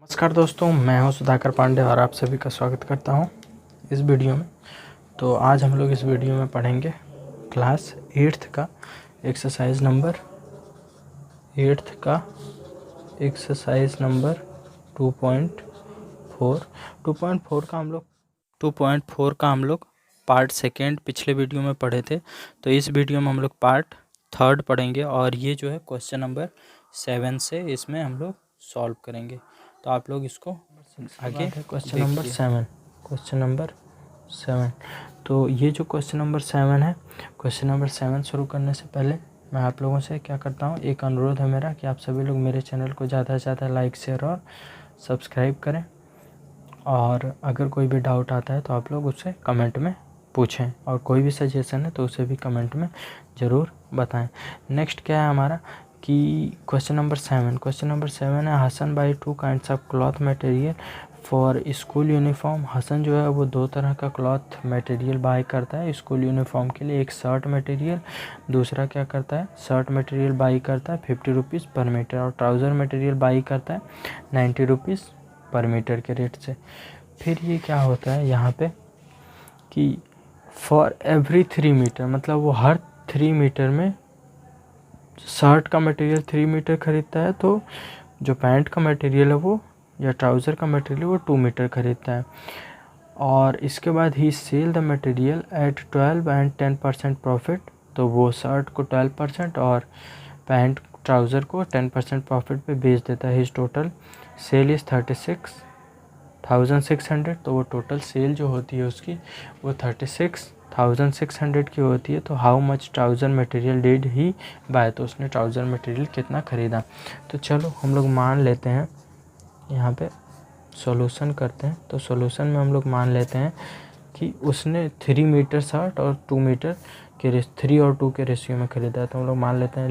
नमस्कार दोस्तों, मैं हूं सुधाकर पांडे और आप सभी का स्वागत करता हूं इस वीडियो में। तो आज हम लोग इस वीडियो में पढ़ेंगे क्लास 8th का एक्सरसाइज नंबर 2.4 2.4 का हम लोग पार्ट सेकेंड पिछले वीडियो में पढ़े थे। तो इस वीडियो में हम लोग पार्ट थर्ड पढ़ेंगे और ये जो है क्वेश्चन नंबर 7 से इसमें हम लोग सॉल्व करेंगे। तो आप लोग इसको आगे क्वेश्चन नंबर 7। तो ये जो क्वेश्चन नंबर 7 है, क्वेश्चन नंबर 7 शुरू करने से पहले मैं आप लोगों से क्या करता हूँ, एक अनुरोध है मेरा कि आप सभी लोग मेरे चैनल को ज़्यादा से ज़्यादा लाइक शेयर और सब्सक्राइब करें। और अगर कोई भी डाउट आता है तो आप लोग उससे कमेंट में पूछें और कोई भी सजेशन है तो उसे भी कमेंट में ज़रूर बताएं। नेक्स्ट क्या है हमारा कि क्वेश्चन नंबर 7 है Hasan buy 2 kinds of cloth material for school uniform. Hasan जो है वो 2 तरह का क्लॉथ मटेरियल बाय करता है स्कूल यूनिफॉर्म के लिए। एक शर्ट मटेरियल, दूसरा क्या करता है, शर्ट मटेरियल बाई करता है 50 रुपीज़ पर मीटर, और ट्राउज़र मटेरियल बाई करता है 90 रुपीज़ पर मीटर के रेट से। फिर ये क्या होता है यहाँ पे कि फॉर एवरी 3 मीटर, मतलब वो हर 3 मीटर में शर्ट का मटेरियल 3 मीटर खरीदता है, तो जो पैंट का मटेरियल है वो या ट्राउज़र का मटेरियल वो 2 मीटर खरीदता है। और इसके बाद he sell the material at 12 and 10% profit, तो वो शर्ट को 12% और पैंट ट्राउज़र को 10% प्रॉफिट पे बेच देता है। हिज टोटल सेल इज़ 36,600, तो वो टोटल सेल जो होती है उसकी वो 36,600 की होती है। तो how much trouser material did he buy, तो उसने ट्राउज़र मटेरियल कितना ख़रीदा। तो चलो हम लोग मान लेते हैं, यहाँ पे सॉल्यूशन करते हैं। तो सॉल्यूशन में हम लोग मान लेते हैं कि उसने 3 मीटर शर्ट और 2 मीटर के 3 और 2 के रेशियो में ख़रीदा है। तो हम लोग मान लेते हैं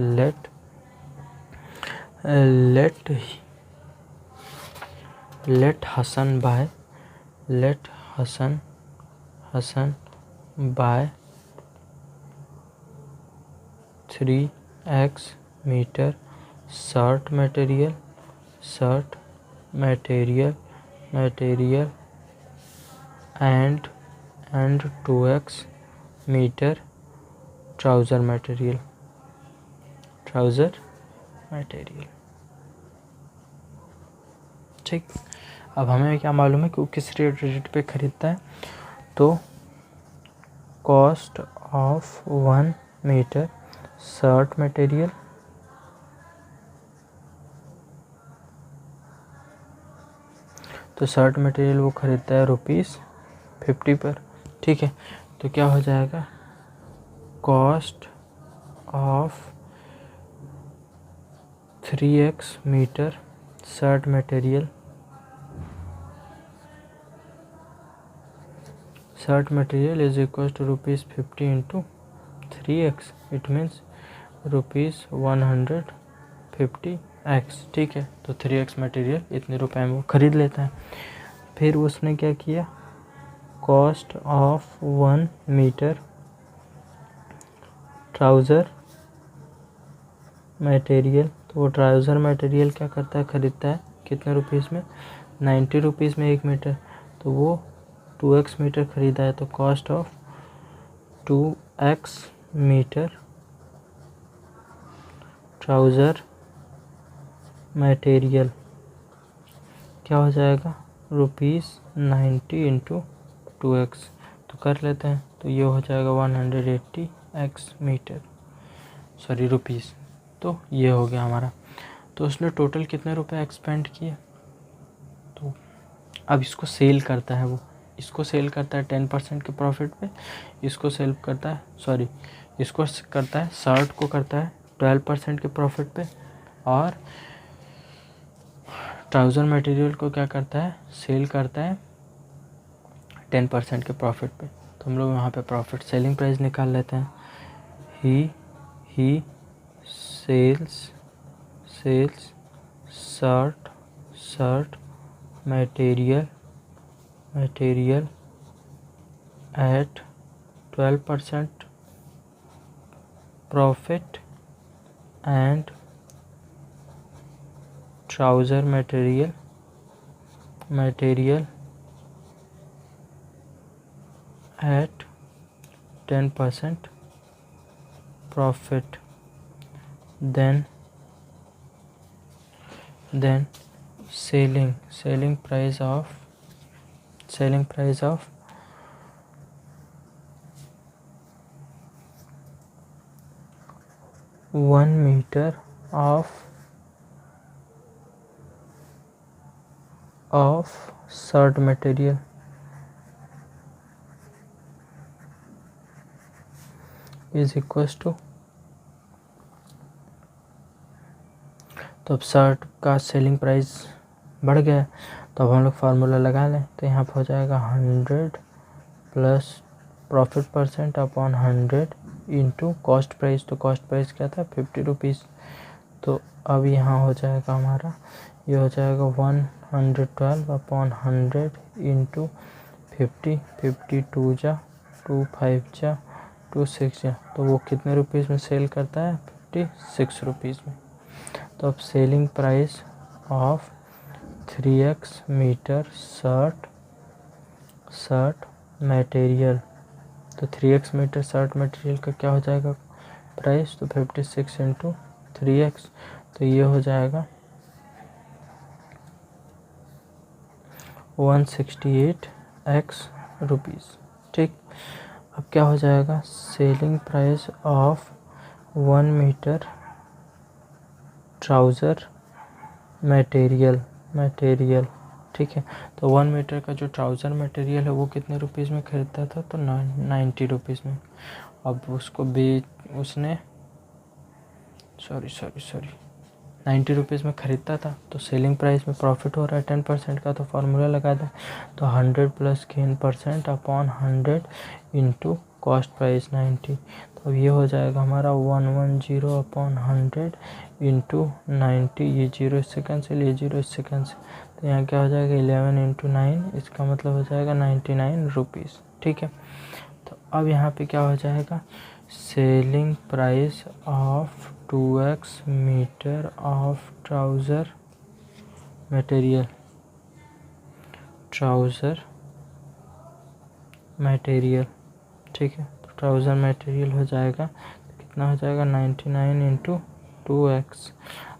let Hasan buy 3x metre shirt material and 2x metre trouser material. ठीक, अब हमें क्या मालूम है कि वो किस रेट पे ख़रीदता है। तो cost of 1 metre shirt material तो शर्ट मटेरियल वो ख़रीदता है ₹50 पर। ठीक है, तो क्या हो जाएगा, cost of 3x metre shirt material is equal to ₹50 into 3x, it means ₹150x। ठीक है, तो 3x मटेरियल इतने रुपए में वो ख़रीद लेता है। फिर उसने क्या किया, cost of 1 metre trouser material, तो वो ट्राउज़र मटेरियल क्या करता है, ख़रीदता है कितने रुपीज़ में, 90 रुपीज़ में 1 मीटर, तो वो 2x मीटर ख़रीदा है। तो cost of 2x metre trouser material क्या हो जाएगा, ₹90 इंटू 2x, तो कर लेते हैं। तो ये हो जाएगा 180x मीटर, सॉरी रुपीज़। तो ये हो गया हमारा। तो उसने टोटल कितने रुपए एक्सपेंड किए। तो अब इसको सेल करता है, वो इसको सेल करता है 10% के प्रॉफिट पे, इसको करता है शर्ट को करता है 12% के प्रॉफिट पे, और ट्राउज़र मटेरियल को क्या करता है, सेल करता है 10% के प्रॉफिट पे। तो हम लोग यहाँ पे प्रॉफिट सेलिंग प्राइस निकाल लेते हैं। He sells shirt material at 12% profit and trouser material material at 10% profit, then selling price of 1 meter of shirt material is equals to, तो अब शर्ट का सेलिंग प्राइस बढ़ गया, तो अब हम लोग फार्मूला लगा लें। तो यहाँ पर हो जाएगा 100 plus profit percent upon 100 into cost price. तो कॉस्ट प्राइस क्या था 50 रुपीज़। तो अब यहाँ हो जाएगा हमारा, ये हो जाएगा 112 अपॉन 100 इंटू 50, 52 जा 2 5 जा 2 6 जा, तो वो कितने रुपीज़ में सेल करता है 56 रुपीज़ में। तो अब selling price of 3x metre shirt material, तो 3x मीटर शर्ट मटेरियल का क्या हो जाएगा प्राइस, तो 56 इंटू 3x, तो ये हो जाएगा 168x रुपीज़। ठीक, अब क्या हो जाएगा selling price of 1 metre trouser material. ठीक है, तो 1 मीटर का जो ट्राउज़र मटेरियल है वो कितने रुपीज़ में ख़रीदता था, तो 90 रुपीज़ में। अब उसको उसने 90 रुपीज़ में ख़रीदता था, तो सेलिंग प्राइस में प्रॉफिट हो रहा है 10% का, तो फार्मूला लगा दें। तो 100 plus gain percent upon 100 into cost price 90, तो अब ये हो जाएगा हमारा 110 अपॉन 100 इंटू 90, ये 0 इससे कैंसिल, ये 0 इससे कैंसिल, तो यहाँ क्या हो जाएगा 11 इंटू 9, इसका मतलब हो जाएगा 99 रुपीज़। ठीक है, तो अब यहाँ पे क्या हो जाएगा selling price of 2x metre of trouser material ठीक है, तो ट्राउज़र मटेरियल हो जाएगा, तो कितना हो जाएगा 99 इंटू 2x,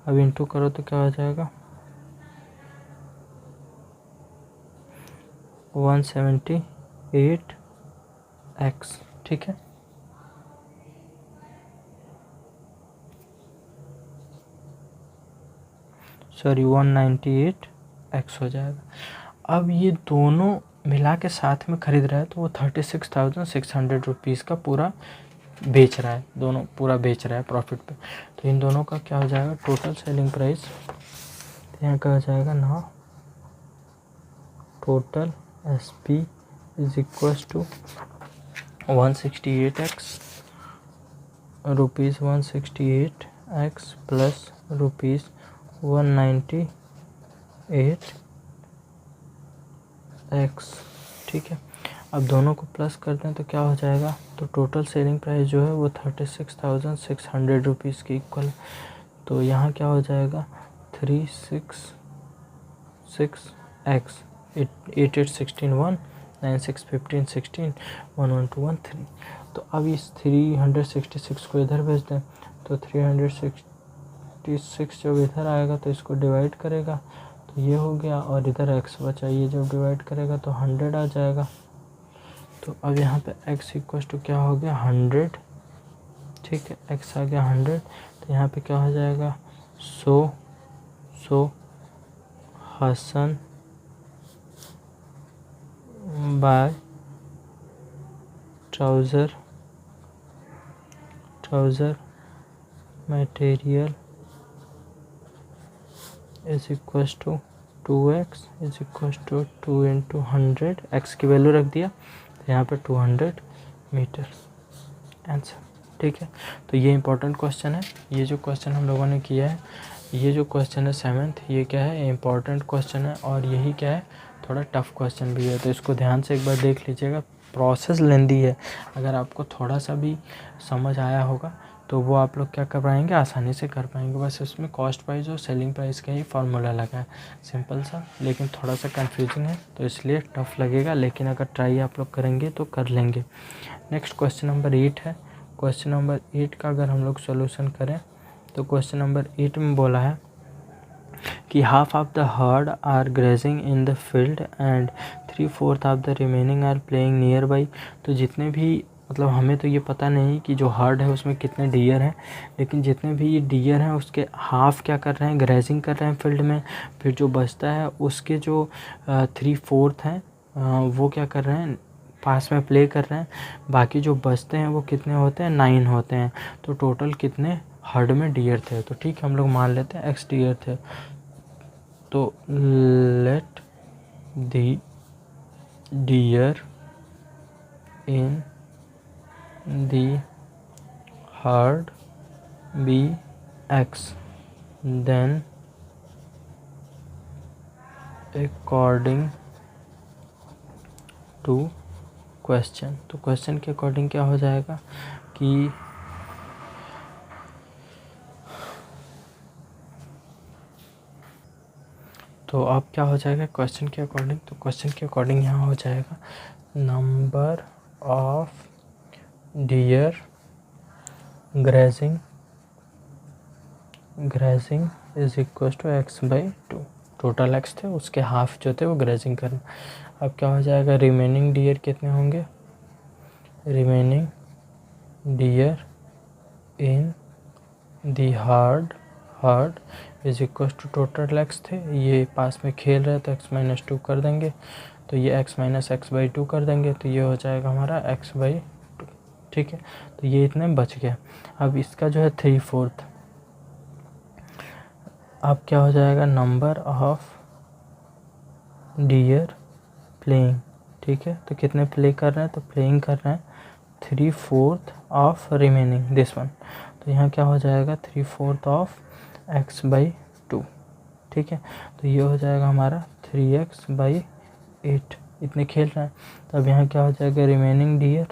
अब इंटू करो तो क्या हो जाएगा 178x। ठीक है, सॉरी 198x हो जाएगा। अब ये दोनों मिला के साथ में ख़रीद रहा है, तो वो 36,600 रुपीज़ का पूरा बेच रहा है, दोनों पूरा बेच रहा है प्रॉफिट पे। तो इन दोनों का क्या हो जाएगा टोटल सेलिंग प्राइस, तो यहाँ क्या हो जाएगा ना total SP is equals to 168x rupees 168x plus rupees 198x। ठीक है, अब दोनों को प्लस करते हैं तो क्या हो जाएगा, तो टोटल सेलिंग प्राइस जो है वो 36,600 रुपीज़ की इक्वल। तो यहाँ क्या हो जाएगा 366x 8 8 16 1 9 6 15 16 1 1 2 1 3। तो अब इस 366 को इधर भेज दें, तो 366 जब इधर आएगा तो इसको डिवाइड करेगा, तो ये हो गया, और इधर x बचा, ये जब डिवाइड करेगा तो 100 आ जाएगा। तो अब यहाँ पे x इक्वल्स टू क्या हो गया 100। ठीक है, x आ गया 100, तो यहाँ पे क्या हो जाएगा so Hasan buy trouser material is equals to 2x is equals to 2 into 100, x की वैल्यू रख दिया, तो यहाँ पे 200 मीटर आंसर। ठीक है, तो ये इंपॉर्टेंट क्वेश्चन है। ये जो क्वेश्चन हम लोगों ने किया है, ये जो क्वेश्चन है 7th, ये क्या है इंपॉर्टेंट क्वेश्चन है, और यही क्या है थोड़ा टफ क्वेश्चन भी है, तो इसको ध्यान से एक बार देख लीजिएगा। प्रोसेस लेंदी है, अगर आपको थोड़ा सा भी समझ आया होगा तो वो आप लोग क्या कर पाएंगे, आसानी से कर पाएंगे। बस उसमें कॉस्ट प्राइस और सेलिंग प्राइस का ही फार्मूला लगा है, सिंपल सा, लेकिन थोड़ा सा कंफ्यूजिंग है तो इसलिए टफ लगेगा, लेकिन अगर ट्राई आप लोग करेंगे तो कर लेंगे। नेक्स्ट क्वेश्चन नंबर 8 है। क्वेश्चन नंबर 8 का अगर हम लोग सोल्यूशन करें तो क्वेश्चन नंबर 8 में बोला है कि half of the herd are grazing in the field and 3/4 of the remaining are playing nearby. तो जितने भी, मतलब हमें तो ये पता नहीं कि जो हर्ड है उसमें कितने डियर हैं, लेकिन जितने भी ये डियर हैं उसके हाफ क्या कर रहे हैं, ग्रेजिंग कर रहे हैं फील्ड में। फिर जो बचता है उसके जो 3/4 हैं वो क्या कर रहे हैं, पास में प्ले कर रहे हैं। बाकी जो बचते हैं वो कितने होते हैं, 9 होते हैं। तो टोटल कितने हर्ड में डियर थे, तो ठीक है हम लोग मान लेते हैं x डियर थे। तो let the deer in the herd be x, then according to question. तो क्वेश्चन के अकॉर्डिंग क्या हो जाएगा कि तो अब क्या हो जाएगा क्वेश्चन के अकॉर्डिंग, तो क्वेश्चन के अकॉर्डिंग यहाँ हो जाएगा number of deer grazing is equal to x/2। Total x थे, उसके हाफ जो थे वो ग्रेजिंग करना। अब क्या हो जाएगा, रिमेनिंग डियर कितने होंगे, remaining deer in the herd is equal to total x थे, ये पास में खेल रहे तो x-2 कर देंगे, तो ये x-x/2 कर देंगे, तो ये हो जाएगा हमारा x/2। ठीक है, तो ये इतने बच गया। अब इसका जो है 3/4, अब क्या हो जाएगा, नंबर ऑफ डियर प्लेइंग। ठीक है, तो कितने प्ले कर रहे हैं, तो प्लेइंग कर रहे हैं 3/4 ऑफ रिमेनिंग दिस वन। तो यहाँ क्या हो जाएगा 3/4 ऑफ x/2। ठीक है, तो ये हो जाएगा हमारा 3x/8, इतने खेल रहे हैं। तो अब यहाँ क्या हो जाएगा, remaining deer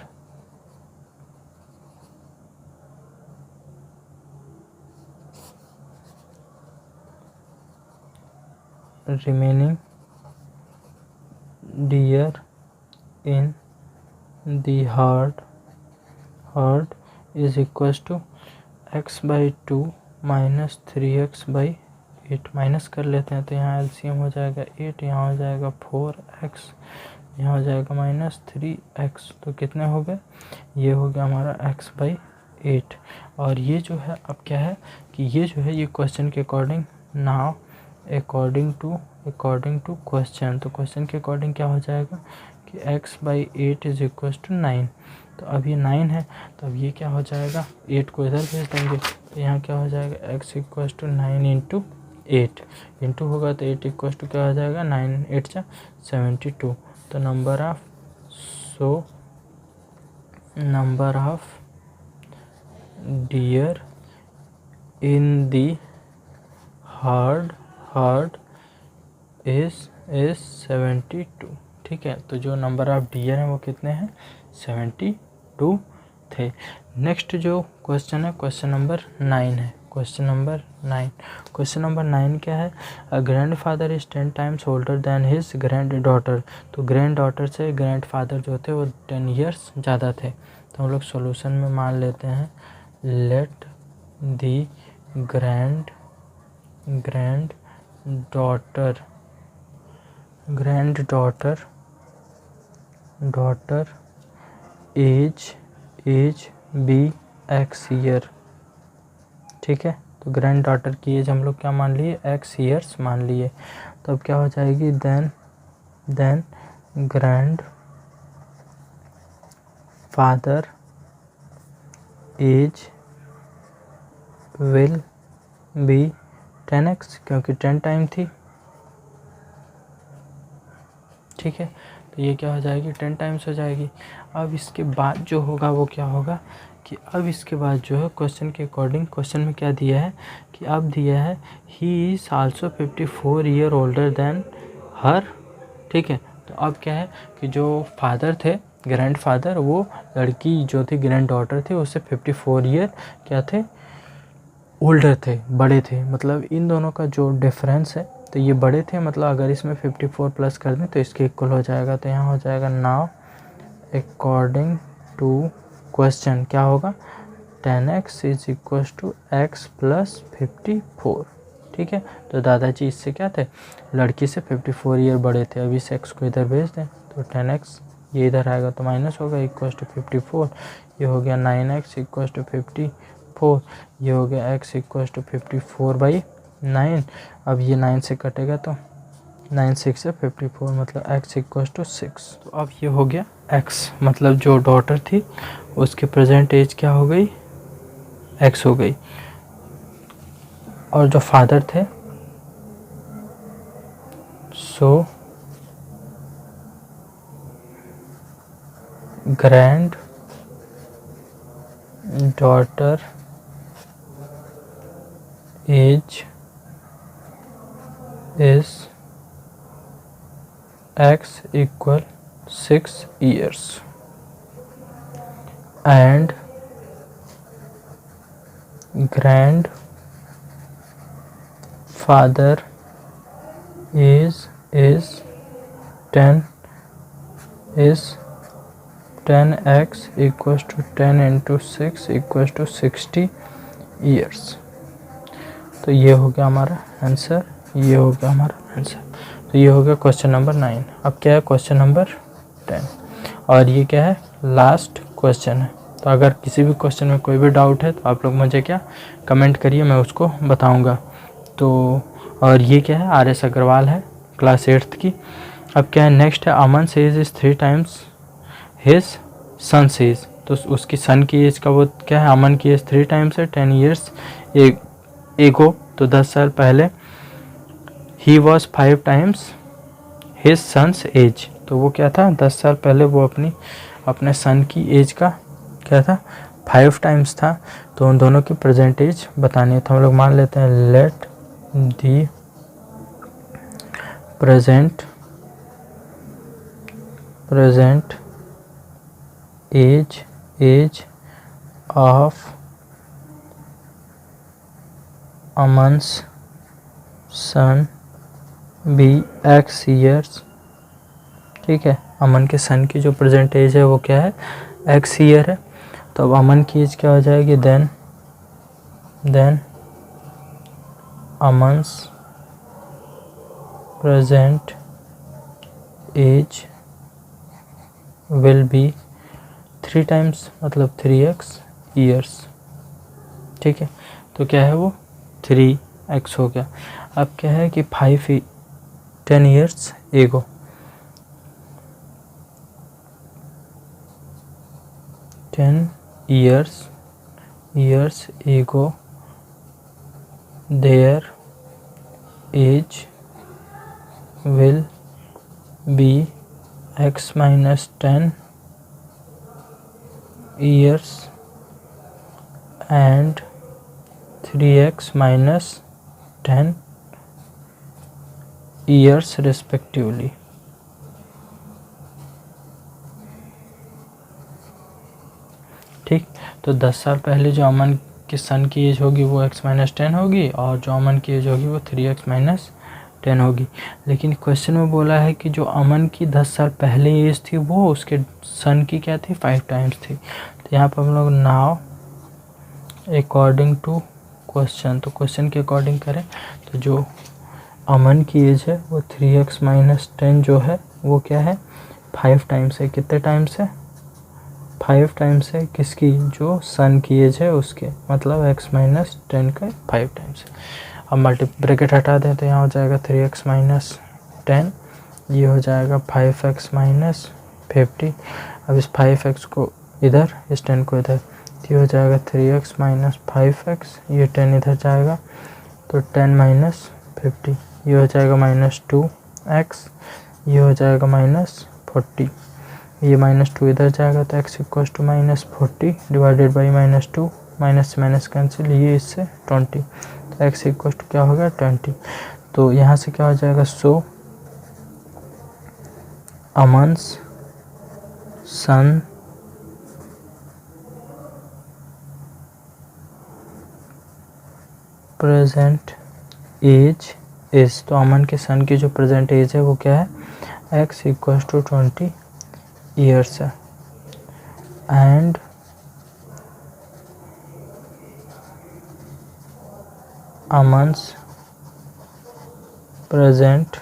in the herd is equal to x/2 minus 3x/8, minus कर लेते हैं तो यहाँ एलसीएम हो जाएगा 8, यहाँ हो जाएगा 4x, यहाँ हो जाएगा माइनस 3x, तो कितने हो गए, ये हो गया हमारा x/8। और ये जो है अब क्या है कि ये जो है ये क्वेश्चन के according, now according to question, तो क्वेश्चन के अकॉर्डिंग क्या हो जाएगा कि x/8 इज इक्वल टू 9। तो अब ये 9 है, तो अब ये क्या हो जाएगा, 8 को इधर भेज देंगे, तो यहाँ क्या हो जाएगा x equal to 9 into 8 into होगा तो 8 इक्वल टू क्या हो जाएगा 9 8 जा 72। तो number of dear in the herd is 72। ठीक है, तो जो नंबर ऑफ डियर हैं वो कितने हैं, 72 थे। नेक्स्ट जो क्वेश्चन है क्वेश्चन नंबर 9 है। क्वेश्चन नंबर 9 क्या है, a grand father is 10 times older than his grand daughter. तो ग्रैंड डॉटर से ग्रैंड फादर जो थे वो 10 ईयर्स ज़्यादा थे। तो हम लोग सॉल्यूशन में मान लेते हैं, let the granddaughter age be x year. ठीक है, तो ग्रैंड डॉटर की एज हम लोग क्या मान लिए, x ईयर्स मान लिए। तो अब क्या हो जाएगी, then grandfather age will be 10x, क्योंकि 10 टाइम थी। ठीक है, तो ये क्या हो जाएगी 10 टाइम्स हो जाएगी। अब इसके बाद जो होगा वो क्या होगा कि अब इसके बाद जो है क्वेश्चन के अकॉर्डिंग, क्वेश्चन में क्या दिया है कि अब दिया है he is also 54 year older than her. ठीक है, तो अब क्या है कि जो फादर थे ग्रैंडफादर, वो लड़की जो थी ग्रैंड डॉटर थी उससे 54 ईयर क्या थे, ओल्डर थे, बड़े थे। मतलब इन दोनों का जो डिफरेंस है तो ये बड़े थे, मतलब अगर इसमें 54 प्लस कर दें तो इसके इक्वल हो जाएगा। तो यहाँ हो जाएगा नाउ अकॉर्डिंग टू क्वेश्चन क्या होगा, 10x is equal to x plus 54। ठीक है, तो दादाजी इससे क्या थे, लड़की से 54 ईयर बड़े थे। अभी इस x को इधर भेज दें तो 10x ये इधर आएगा तो माइनस होगा, इक्वल टू 54। ये हो गया 9x इक्वल टू 54। ये हो गया x इक्वल टू 54/9। अब ये 9 से कटेगा तो 9 6 से 54, मतलब x इक्वल टू 6। तो अब ये हो गया x, मतलब जो डॉटर थी उसकी प्रेजेंट एज क्या हो गई, x हो गई, और जो फादर थे so granddaughter age is x equal 6 years and grandfather is 10x equals to 10 into 6 equals to 60 years। तो ये हो गया हमारा आंसर, ये हो गया हमारा आंसर। तो ये हो गया क्वेश्चन नंबर 9। अब क्या है क्वेश्चन नंबर 10, और ये क्या है, लास्ट क्वेश्चन है। तो अगर किसी भी क्वेश्चन में कोई भी डाउट है तो आप लोग मुझे क्या कमेंट करिए, मैं उसको बताऊंगा। तो और ये क्या है, RS अग्रवाल है, क्लास 8th की। अब क्या है नेक्स्ट है, Aman age is 3 times his son age. तो उसकी सन की एज का वो क्या है, अमन की एज 3 times है 10 years एगो, तो 10 साल पहले। He was 5 times his son's age, तो वो क्या था 10 साल पहले वो अपने सन की एज का क्या था 5 times था। तो उन दोनों की प्रेजेंट एज बतानी है। तो हम लोग मान लेते हैं let the present age of Aman's son be x years। ठीक है, अमन के सन की जो प्रेजेंट एज है वो क्या है, x ईयर है। तो अब अमन की एज क्या हो जाएगी, then Aman's present age will be 3 times, मतलब 3x years। ठीक है, तो क्या है वो 3x हो गया। अब क्या है कि 10 years एगो, years ago their age will be x minus 10 years and 3x minus 10 years respectively। ठीक, तो 10 साल पहले जो अमन के सन की एज होगी वो x माइनस 10 होगी, और जो अमन की एज होगी वो 3x माइनस 10 होगी। लेकिन क्वेश्चन में बोला है कि जो अमन की 10 साल पहले एज थी वो उसके सन की क्या थी 5 times थी। तो यहाँ पर हम लोग नाउ अकॉर्डिंग टू क्वेश्चन, तो क्वेश्चन के अकॉर्डिंग करें तो जो अमन की एज है वो 3x माइनस 10 जो है वो क्या है 5 times है। कितने टाइम्स है, 5 times है किसकी, जो सन की एज है उसके, मतलब x माइनस 10 का 5 times है। अब मल्टी ब्रैकेट हटा दें तो यहाँ हो जाएगा 3x माइनस 10, ये हो जाएगा 5x माइनस 50। अब इस 5x को इधर, इस 10 को इधर, ये हो जाएगा 3x माइनस 5x, ये 10 इधर जाएगा तो 10 माइनस 50, ये हो जाएगा माइनस 2x, ये हो जाएगा माइनस 40, ये माइनस 2 इधर जाएगा तो x equal to minus 40 divided by minus 2, minus से माइनस कैंसिल, ये इससे 20, तो x इक्वल टू क्या होगा 20। तो यहाँ से क्या हो जाएगा, सो अमन्स सन प्रेजेंट एज इज, तो अमन के सन की जो प्रेजेंट एज है वो क्या है, x = 20 ईयर्स है। And Aman's present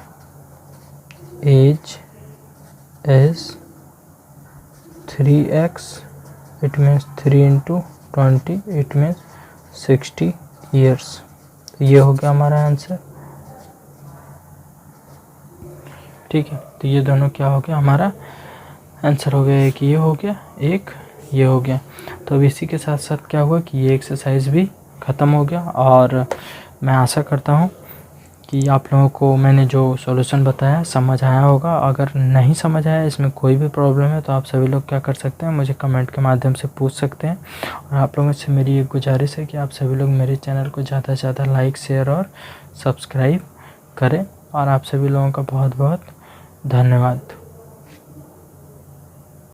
age is 3x, it means 3 × 20, it means 60 years. तो ये हो गया हमारा आंसर। ठीक है, तो ये दोनों क्या हो गया, हमारा आंसर हो गया। एक ये हो गया, एक ये हो गया। तो अब इसी के साथ साथ क्या हुआ कि ये एक्सरसाइज भी ख़त्म हो गया। और मैं आशा करता हूँ कि आप लोगों को मैंने जो सॉल्यूशन बताया समझ आया होगा। अगर नहीं समझ आया, इसमें कोई भी प्रॉब्लम है, तो आप सभी लोग क्या कर सकते हैं, मुझे कमेंट के माध्यम से पूछ सकते हैं। और आप लोगों से मेरी एक गुजारिश है कि आप सभी लोग मेरे चैनल को ज़्यादा से ज़्यादा लाइक, शेयर और सब्सक्राइब करें। और आप सभी लोगों का बहुत बहुत धन्यवाद।